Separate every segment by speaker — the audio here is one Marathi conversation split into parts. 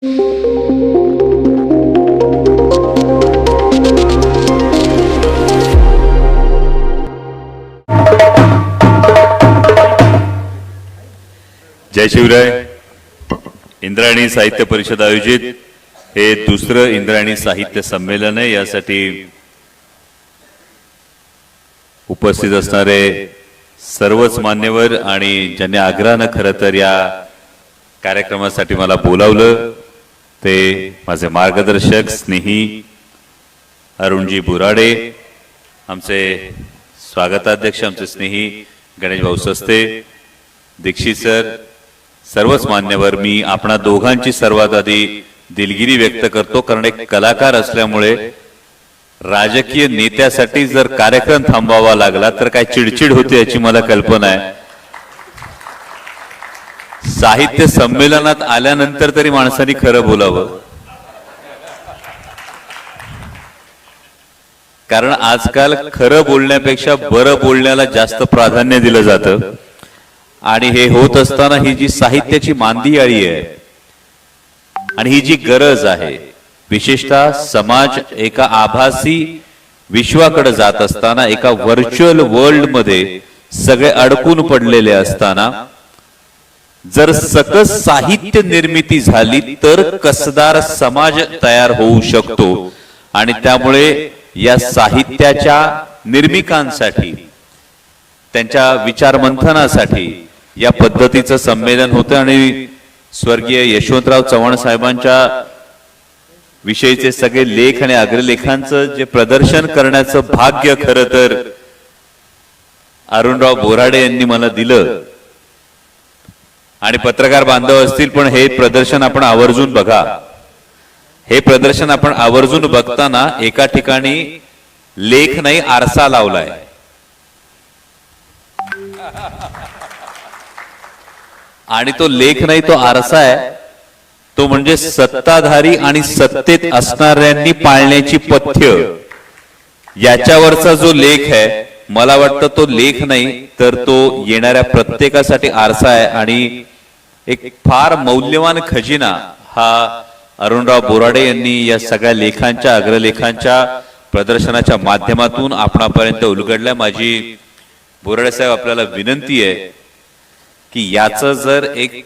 Speaker 1: जय शिवराय. इंद्रायणी साहित्य परिषद आयोजित हे दुसरं इंद्रायणी साहित्य संमेलन आहे. यासाठी उपस्थित असणारे सर्वच मान्यवर आणि ज्यांनी आग्रहानं खरं तर या कार्यक्रमासाठी मला बोलावलं ते माझे मार्गदर्शक स्नेही अरुणजी बुराडे, आमचे स्वागताध्यक्ष आमचे स्नेही गणेश भाऊ सस्ते, दीक्षित सर, सर्वच मान्यवर. मी आपणा दोघांची सर्वात आधी दिलगिरी व्यक्त करतो, कारण एक कलाकार असल्यामुळे राजकीय नेत्यासाठी जर कार्यक्रम थांबावा लागला तर काय चिडचिड होते याची मला कल्पना आहे. साहित्य संमेलनात आल्यानंतर तरी माणसांनी खरं बोलावं, कारण आजकाल खरं बोलण्यापेक्षा बरं बोलण्याला जास्त प्राधान्य दिलं जातं. आणि हे होत असताना ही जी साहित्याची मांदियाळी आहे आणि ही जी गरज आहे, विशेषतः समाज एका आभासी विश्वाकडे जात असताना, एका व्हर्च्युअल वर्ल्ड मध्ये सगळे अडकून पडलेले असताना, जर सकस साहित्य निर्मिती झाली तर कसदार समाज तयार होऊ शकतो. आणि त्यामुळे या साहित्याच्या निर्मिकांसाठी, त्यांच्या विचार मंथनासाठी या पद्धतीचं संमेलन होतं. आणि स्वर्गीय यशवंतराव चव्हाण साहेबांच्या विषयीचे सगळे लेख आणि अग्रलेखांचं जे प्रदर्शन करण्याचं भाग्य खरं तर अरुणराव बोराडे यांनी मला दिलं. आणि पत्रकार बांधव असतील, पण हे प्रदर्शन आपण आवर्जून बघा. हे प्रदर्शन आपण आवर्जून बघताना एका ठिकाणी लेख नाही आरसा लावलाय. आणि तो लेख नाही, तो आरसा आहे. तो म्हणजे सत्ताधारी आणि सत्तेत असणाऱ्यांनी पाळण्याची पथ्य, याच्यावरचा जो लेख आहे, मला वाटतं तो लेख नाही तर तो येणाऱ्या प्रत्येकासाठी आरसा आहे. आणि एक फार मौल्यवान खजिना हा अरुणराव बोराडे यांनी या सगळ्या लेखांच्या, अग्रलेखांच्या प्रदर्शनाच्या माध्यमातून आपणापर्यंत उलगडलाय. माझी बोराडे साहेब आपल्याला विनंती आहे की याचं जर एक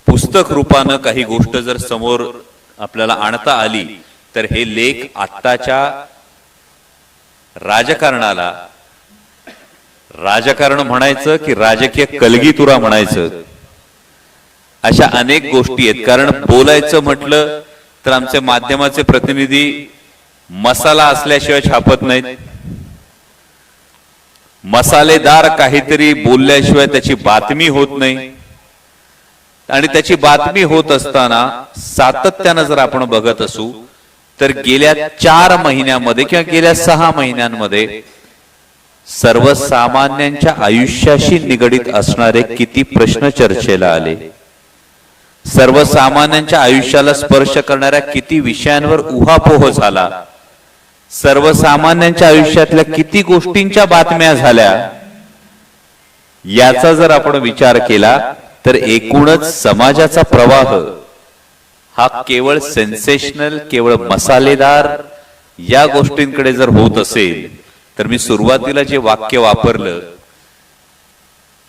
Speaker 1: पुस्तक रूपानं काही गोष्ट जर समोर आपल्याला आणता आली तर हे लेख आत्ताच्या राजकारणाला, राजकारण म्हणायचं की राजकीय कलगीतुरा म्हणायचं, अशा अनेक गोष्टी आहेत. कारण बोलायचं म्हटलं तर आमचे माध्यमाचे प्रतिनिधी मसाला असल्याशिवाय छापत नाहीत. मसालेदार काहीतरी बोलल्याशिवाय त्याची बातमी होत नाही. आणि त्याची बातमी होत असताना सातत्यानं जर आपण बघत असू तर गेल्या 4 महिन्यामध्ये किंवा गेल्या 6 महिन्यांमध्ये सर्वसामान्यांच्या आयुष्याशी निगडीत असणारे किती प्रश्न चर्चेला आले, सर्वसामान्यांच्या आयुष्याला स्पर्श करणाऱ्या किती विषयांवर उहापोह झाला, सर्वसामान्यांच्या आयुष्यातल्या किती गोष्टींच्या बातम्या झाल्या, याचा जर आपण विचार केला तर एकूणच समाजाचा प्रवाह हा केवळ सेन्सेशनल, केवळ मसालेदार या गोष्टींकडे जर होत असेल तर मी सुरुवातीला जे वाक्य वापरलं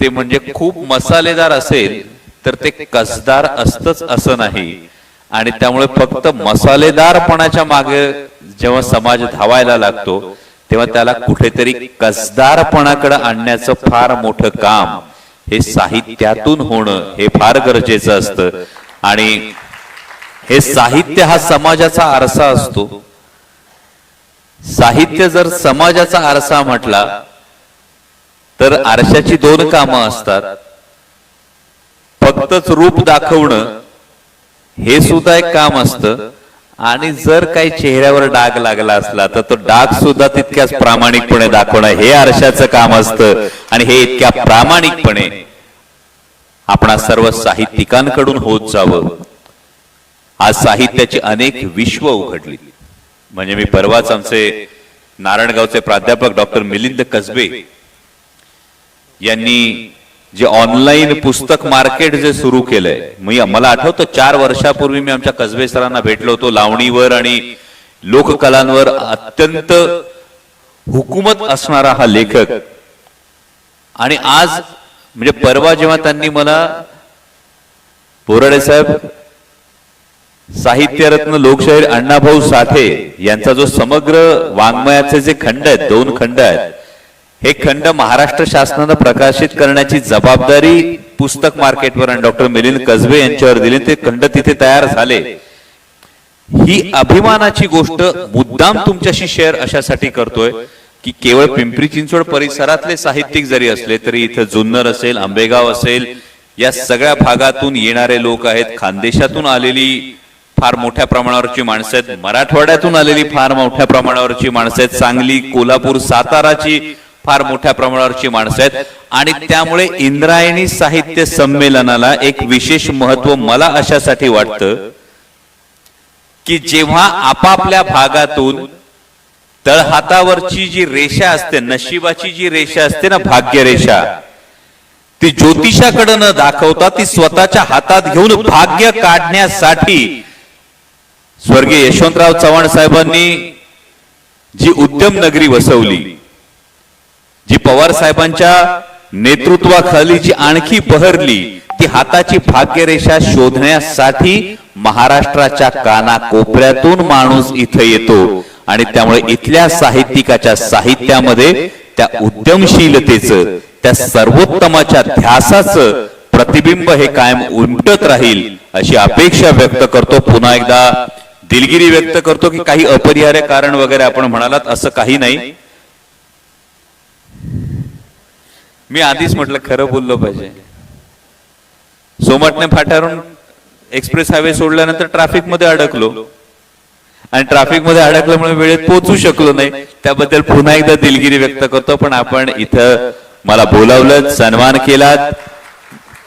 Speaker 1: ते म्हणजे खूप मसालेदार असेल तर ते कसदार असतच असं नाही. आणि त्यामुळे फक्त मसालेदारपणाच्या मागे जेव्हा समाज धावायला लागतो तेव्हा त्याला कुठेतरी कसदारपणाकडे आणण्याचं फार मोठं काम हे साहित्यातून होणं हे फार गरजेचं असतं. आणि हे साहित्य हा समाजाचा आरसा असतो. साहित्य जर समाजाचा आरसा म्हटला तर आरशाची 2 कामं असतात. फक्तच रूप दाखवणं हे सुद्धा एक काम असतं. आणि जर काही चेहऱ्यावर डाग लागला असला तर तो डाग सुद्धा तितक्याच प्रामाणिकपणे दाखवणं हे आरशाचं काम असतं. आणि हे इतक्या प्रामाणिकपणे आपण सर्व साहित्यिकांकडून होत जावं. आज साहित्याची अनेक विश्व उघडली. म्हणजे मी परवाच आमचे नारायणगावचे प्राध्यापक डॉक्टर मिलिंद कसबे यांनी जे ऑनलाईन पुस्तक मार्केट जे सुरू केलंय, मला आठवतं 4 वर्षापूर्वी मी आमच्या कसबे सरांना भेटलो होतो. लावणीवर आणि लोककलांवर अत्यंत हुकूमत असणारा हा लेखक, आणि आज म्हणजे परवा जेव्हा त्यांनी मला बोराडे साहेब साहित्यरत्न लोकशाहीर अण्णाभाऊ साठे यांचा जो समग्र वाङ्मयाचे जे खंड आहेत, 2 खंड आहेत, हे खंड महाराष्ट्र शासनानं प्रकाशित करण्याची जबाबदारी पुस्तक मार्केटवर आणि डॉक्टर मिलिंद कसबे यांच्यावर दिली. ते खंड तिथे तयार झाले. ही अभिमानाची गोष्ट मुद्दाम तुमच्याशी शेअर अशासाठी करतोय की केवळ पिंपरी चिंचवड परिसरातले साहित्यिक जरी असले तरी इथं जुन्नर असेल, आंबेगाव असेल, या सगळ्या भागातून येणारे लोक आहेत. खानदेशातून आलेली फार मोठ्या प्रमाणावरची माणसं आहेत, मराठवाड्यातून आलेली फार मोठ्या प्रमाणावरची माणसं आहेत, सांगली, कोल्हापूर, साताराची फार मोठ्या प्रमाणावरची माणसं आहेत. आणि त्यामुळे इंद्रायणी साहित्य संमेलनाला एक विशेष महत्व मला अशासाठी वाटतं की जेव्हा आपापल्या भागातून तळहातावरची जी रेषा असते, नशिबाची जी रेषा असते ना, भाग्यरेषा, ती ज्योतिषाकडे न दाखवता ती स्वतःच्या हातात घेऊन भाग्य काढण्यासाठी स्वर्गीय यशवंतराव चव्हाण साहेबांनी जी उद्यम नगरी वसवली, जी पवार साहेबांच्या नेतृत्वाखाली जी आणखी बहरली, ती हाताची भाग्यरेषा शोधण्यासाठी महाराष्ट्राच्या कानाकोपऱ्यातून माणूस इथं येतो. आणि त्यामुळे इथल्या साहित्यिकाच्या साहित्यामध्ये त्या उद्यमशीलतेचं, त्या सर्वोत्तमाच्या ध्यासाचं प्रतिबिंब हे कायम उमटत राहील अशी अपेक्षा व्यक्त करतो. पुन्हा एकदा दिलगिरी व्यक्त करतो की काही अपरिहार्य कारण वगैरे आपण म्हणालात, असं काही नाही. मी आधीच म्हटलं खरं बोललो पाहिजे. सोमटणे फाट्यावरून एक्सप्रेस हायवे सोडल्यानंतर ट्रॅफिक मध्ये अडकलो आणि ट्रॅफिक मध्ये अडकल्यामुळे वेळेत पोहोचू शकलो नाही. त्याबद्दल पुन्हा एकदा दिलगिरी व्यक्त करतो. पण आपण इथं मला बोलावलं, सन्मान केलात,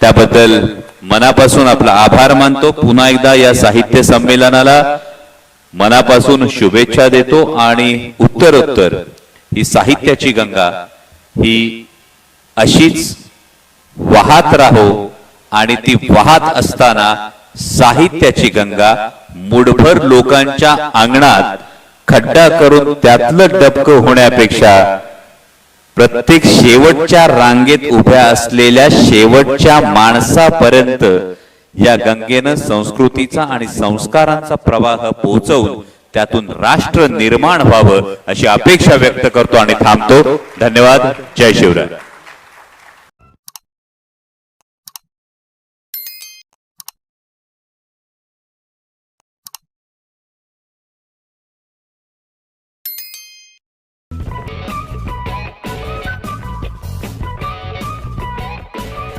Speaker 1: त्याबद्दल मनापासून आपला आभार मानतो. पुन्हा एकदा या साहित्य संमेलनाला मनापासून शुभेच्छा देतो आणि उत्तरोत्तर ही साहित्याची गंगा ही अशीच वाहत राहो आणि ती वाहत असताना साहित्याची गंगा मुठभर लोकांच्या अंगणात खड्डा करून त्यातलं डबकं होण्यापेक्षा प्रत्येक शेवटच्या रांगेत उभ्या असलेल्या शेवटच्या माणसापर्यंत या गंगेनं संस्कृतीचा आणि संस्कारांचा प्रवाह पोहोचवून त्यातून राष्ट्र निर्माण व्हावं अशी अपेक्षा व्यक्त करतो आणि थांबतो. धन्यवाद. जय शिवराय.